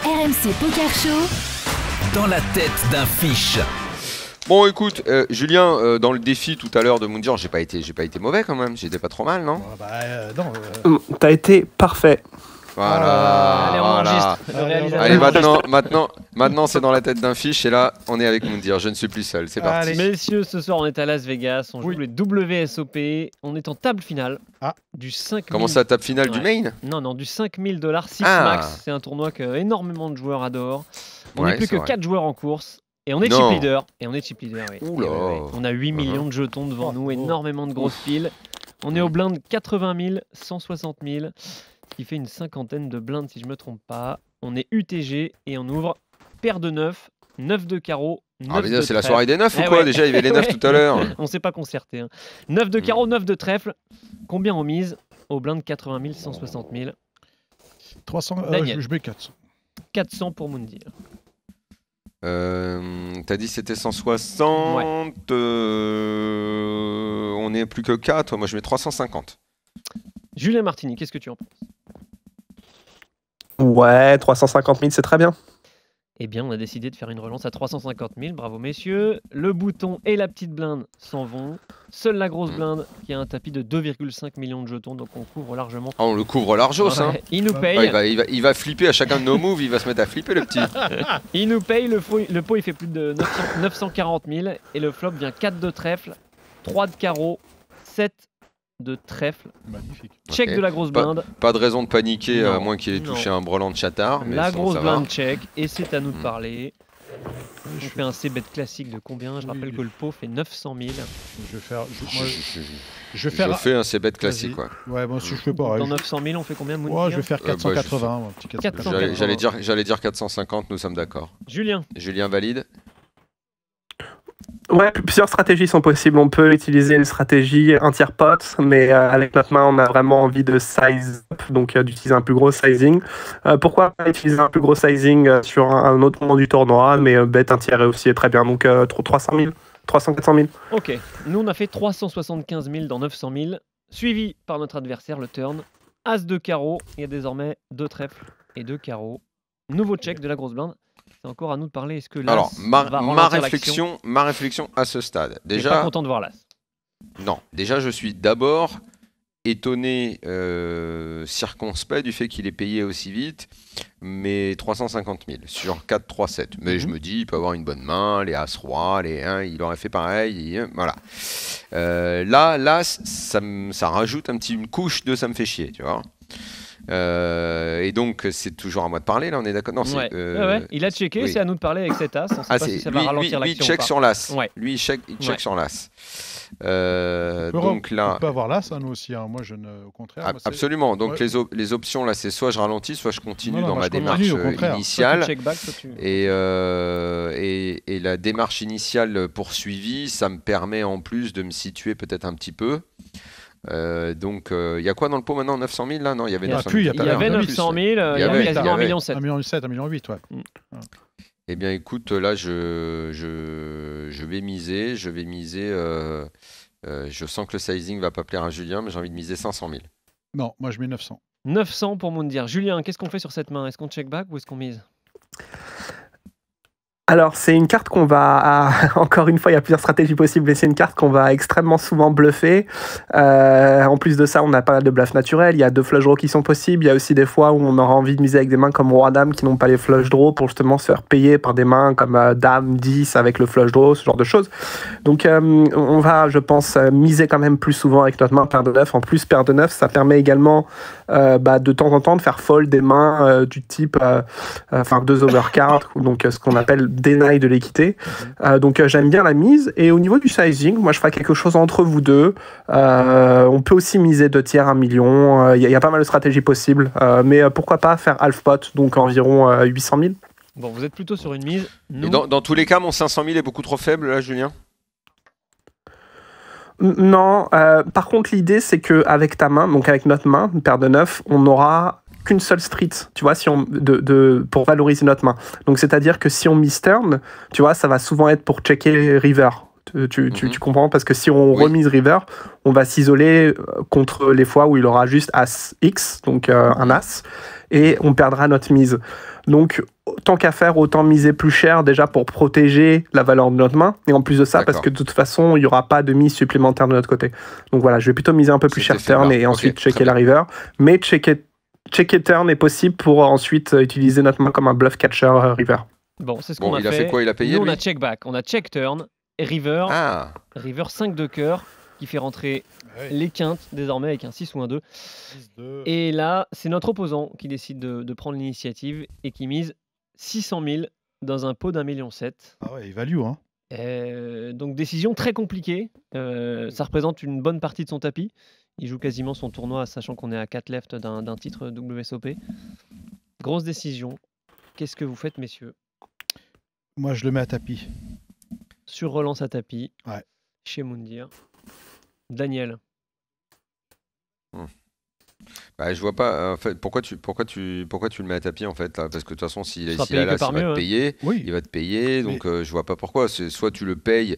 RMC Poker Show. Dans la tête d'un fiche. Bon, écoute, Julien, dans le défi tout à l'heure de Moundir, j'ai pas été mauvais quand même. J'étais pas trop mal, non? Non. T'as été parfait. Voilà. Allez, on enregistre. Le réalisateur Allez, enregistre. maintenant, c'est dans la tête d'un fiche et là, on est avec Moundir. Je ne suis plus seul. C'est parti. Allez. Messieurs, ce soir, on est à Las Vegas. On joue les WSOP. On est en table finale du 5 000. Comment ça, table finale du main? Non, du 5 000 $ Six Ah. Max. C'est un tournoi que énormément de joueurs adorent. On Ouais, n'est plus c'est que vrai. 4 joueurs en course. Et on est Non. chip leader. Oui. Oula. On a 8 millions de jetons devant nous, énormément de grosses piles. On est au blind 80 000, 160 000, qui fait une cinquantaine de blindes si je me trompe pas. On est UTG et on ouvre paire de 9, 9 de carreau, 9 Ah, mais de c'est la trèfle. soirée des 9 ou Eh quoi? ouais. Déjà, il y avait les 9 Ouais. tout à l'heure. On s'est pas concerté. 9 de carreau, 9 de trèfle. Combien on mise? Au blind 80 000, 160 000. 300, Daniel. je mets 400. 400 pour Moundir. T'as dit c'était 160. On est plus que 4. Moi, je mets 350. Julien Martini, qu'est-ce que tu en penses? Ouais, 350 000, c'est très bien. Eh bien, on a décidé de faire une relance à 350 000. Bravo, messieurs. Le bouton et la petite blinde s'en vont. Seule la grosse blinde qui a un tapis de 2,5 millions de jetons. Donc, on couvre largement. Ah, on le couvre largos, hein. Ouais, il nous paye. Ouais, il va flipper à chacun de nos moves. Il va se mettre à flipper, le petit. Il nous paye. Le pot, il fait plus de 940 000. Et le flop vient 4 de trèfle, 3 de carreau, 7 de trèfle. Magnifique. Check Ok. de la grosse blinde. Pas de raison de paniquer, à Non. moins qu'il ait touché Non. un brelan de chatard. Mais La sinon, grosse ça va. blinde check. Et c'est à nous de parler. On fait un C-bet classique de combien? Je rappelle que le pot fait 900 000. Je vais faire. Je fais un C-bet classique, Vas-y. quoi. Ouais, moi aussi je fais pareil. Dans 900 000, on fait combien, Mounir? Ouais, je vais faire bah, 480. un petit 480. J'allais dire 450, nous sommes d'accord. Julien. Julien valide. Ouais, plusieurs stratégies sont possibles. On peut utiliser une stratégie un tiers pot, mais avec notre main, on a vraiment envie de size up, donc d'utiliser un plus gros sizing. Pourquoi pas utiliser un plus gros sizing sur un autre moment du tournoi, mais bet un tiers est aussi très bien. Donc 300 000, 300, 400 000. Ok. Nous, on a fait 375 000 dans 900 000. Suivi par notre adversaire, le turn. As de carreau. Il y a désormais 2 trèfles et 2 carreaux. Nouveau check de la grosse blinde. C'est encore à nous de parler. Est-ce que l'As Alors, va ralentir l'action? ma réflexion à ce stade. T'es pas Déjà, content de voir l'As. non. Déjà, je suis d'abord étonné, circonspect du fait qu'il ait payé aussi vite, mais 350 000 sur 4, 3, 7. Mais je me dis, il peut avoir une bonne main, les As-Roi, les 1, il aurait fait pareil. Voilà. Là, ça rajoute une couche de ça me fait chier, tu vois. Et donc, c'est toujours à moi de parler, là, on est d'accord? Non, Ouais. Ouais. Il a checké, oui. c'est à nous de parler avec cet As. On sait pas si ça va ralentir lui, l'action. il check ou pas. sur l'As. Ouais. Lui, il check Ouais. sur l'As. Donc Donc là, on peut avoir là, ça nous aussi. Hein. Moi, je ne. Au contraire. moi, c'est- absolument. Donc Ouais. les options là, c'est soit je ralentis, soit je continue Non, dans moi, ma je continue, démarche au contraire. Soit initiale. tu check back, soit tu... Et la démarche initiale poursuivie, ça me permet en plus de me situer peut-être un petit peu. Donc, il y a quoi dans le pot maintenant? 900 000 là? Non, il y avait Il y a 900 plus, 000. il y Il y avait plus, 900 000, il y y avait avait- quasiment il y 1,7 avait- million. 1,7 million, 1,7 million, ouais. Eh bien, écoute, là, je vais miser. Je sens que le sizing va pas plaire à Julien, mais j'ai envie de miser 500 000. Non, moi je mets 900. 900 pour Moundir. Julien, qu'est-ce qu'on fait sur cette main? Est-ce qu'on check back ou est-ce qu'on mise? Alors, c'est une carte qu'on va... Encore une fois, il y a plusieurs stratégies possibles, mais c'est une carte qu'on va extrêmement souvent bluffer. En plus de ça, on a pas mal de bluffs naturels. Il y a 2 flush draws qui sont possibles. Il y a aussi des fois où on aura envie de miser avec des mains comme Roi-Dame qui n'ont pas les flush draws pour justement se faire payer par des mains comme Dame, 10 avec le flush draw, ce genre de choses. Donc, on va, je pense, miser quand même plus souvent avec notre main paire de 9. En plus, paire de 9, ça permet également de temps en temps de faire fold des mains du type 2 overcards, donc ce qu'on appelle deny de l'équité. Donc j'aime bien la mise. Et au niveau du sizing, moi je ferai quelque chose entre vous deux. On peut aussi miser 2 tiers, 1 million. Il y a pas mal de stratégies possibles. Mais pourquoi pas faire half pot, donc environ 800 000. Bon, vous êtes plutôt sur une mise. Nous, Et dans tous les cas, mon 500 000 est beaucoup trop faible là, Julien. Non, par contre l'idée c'est que avec ta main, donc avec notre main, une paire de 9, on n'aura qu'une seule street, tu vois, si on, pour valoriser notre main. Donc c'est-à-dire que si on miss turn, tu vois, ça va souvent être pour checker river. Tu comprends? Parce que si on remise river, on va s'isoler contre les fois où il aura juste as X, donc un as, et on perdra notre mise. Donc, tant qu'à faire, autant miser plus cher déjà pour protéger la valeur de notre main. Et en plus de ça, parce que de toute façon, il n'y aura pas de mise supplémentaire de notre côté. Donc voilà, je vais plutôt miser un peu plus cher turn et ensuite checker la river. Mais checker turn est possible pour ensuite utiliser notre main comme un bluff catcher river. Bon, c'est ce qu'on a fait. Il a fait quoi? Il a payé? Nous, on a check back, on a check turn et river. River 5 de cœur qui fait rentrer les quintes désormais avec un 6 ou un 2. 6-2. Et là, c'est notre opposant qui décide de prendre l'initiative et qui mise 600 000 dans un pot d'1,7 million. Ah ouais, il value, hein. Donc décision très compliquée. Ça représente une bonne partie de son tapis. Il joue quasiment son tournoi, sachant qu'on est à 4 left d'un titre WSOP. Grosse décision. Qu'est-ce que vous faites, messieurs? Moi, je le mets à tapis. Sur relance à tapis. Ouais. Chez Moundir. Daniel. Bah, je vois pas. En fait, pourquoi tu le mets à tapis en fait là? Parce que de toute façon, s'il est là, il va te payer. Oui. Il va te payer. Donc, je vois pas pourquoi. Soit tu le payes,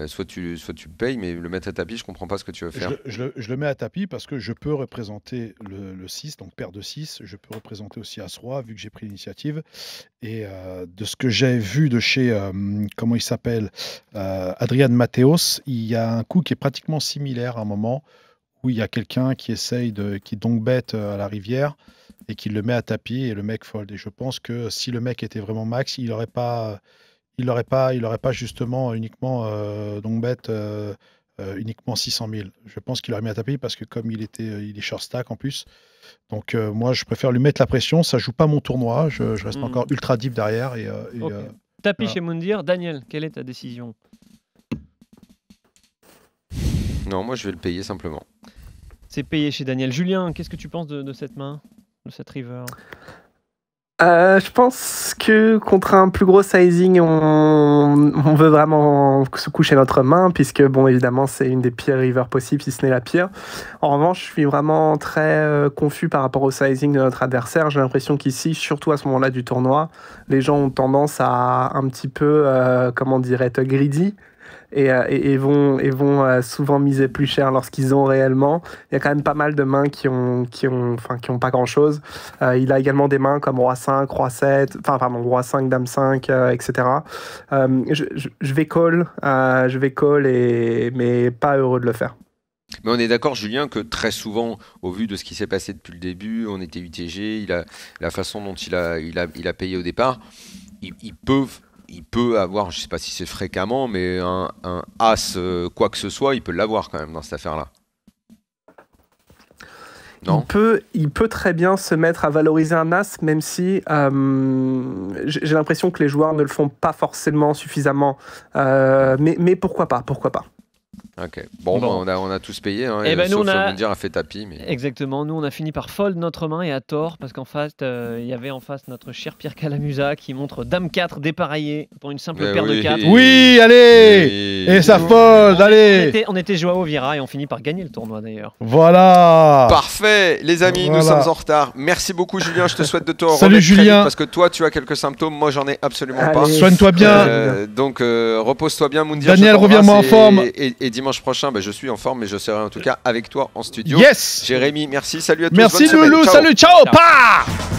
soit tu le payes, mais le mettre à tapis, je comprends pas ce que tu veux faire. Je le mets à tapis parce que je peux représenter le 6, donc paire de 6. Je peux représenter aussi As-Roi, vu que j'ai pris l'initiative. Et de ce que j'ai vu de chez, comment il s'appelle, Adrian Mateos, il y a un coup qui est pratiquement similaire à un moment où il y a quelqu'un qui essaye qui donc bête à la rivière et qui le met à tapis et le mec fold. Et je pense que si le mec était vraiment max, il n'aurait pas justement uniquement donc bête uniquement 600 000. Je pense qu'il aurait mis à tapis parce que comme il est short stack en plus. Donc moi je préfère lui mettre la pression. Ça joue pas mon tournoi. Je reste encore ultra deep derrière. Tapis chez Moundir. Daniel, quelle est ta décision? Non, moi je vais le payer simplement. C'est payé chez Daniel. Julien, qu'est-ce que tu penses de cette main, de cette river? Je pense que contre un plus gros sizing, on veut vraiment se coucher notre main, puisque, bon, évidemment, c'est une des pires rivers possibles, si ce n'est la pire. En revanche, je suis vraiment très confus par rapport au sizing de notre adversaire. J'ai l'impression qu'ici, surtout à ce moment-là du tournoi, les gens ont tendance à un petit peu, comment dire, être greedy. Et vont souvent miser plus cher lorsqu'ils ont réellement. Il y a quand même pas mal de mains qui ont pas grand chose. Il a également des mains comme Roi 5, Roi 7, Roi 5, Dame 5, etc. Je vais call, mais pas heureux de le faire. Mais on est d'accord, Julien, que très souvent, au vu de ce qui s'est passé depuis le début, on était UTG, la façon dont il a payé au départ, il peut avoir, je ne sais pas si c'est fréquemment, mais un as, quoi que ce soit, il peut l'avoir quand même dans cette affaire-là. Non ? Il peut très bien se mettre à valoriser un as, même si j'ai l'impression que les joueurs ne le font pas forcément suffisamment. Mais pourquoi pas? Ok. Bon. On a tous payé, hein, sauf Moundir a fait tapis. Mais... Exactement, nous on a fini par fold notre main et à tort, parce qu'en face, il y avait en face notre cher Pierre Calamusa qui montre Dame 4 dépareillé pour une simple paire de 4. Oui, allez. Et ça fold, allez. On était Joao Vira et on finit par gagner le tournoi d'ailleurs. Voilà. Parfait, les amis, nous sommes en retard. Merci beaucoup Julien, je te souhaite de te remettre Salut Julien. Très vite parce que toi tu as quelques symptômes, moi j'en ai absolument pas. Soigne-toi bien. Donc repose-toi bien Moundir. Daniel, reviens-moi en forme. Et dimanche prochain, je suis en forme, mais je serai en tout cas avec toi en studio. Yes. Jérémy, merci, salut à tous. Merci Loulou, salut, ciao.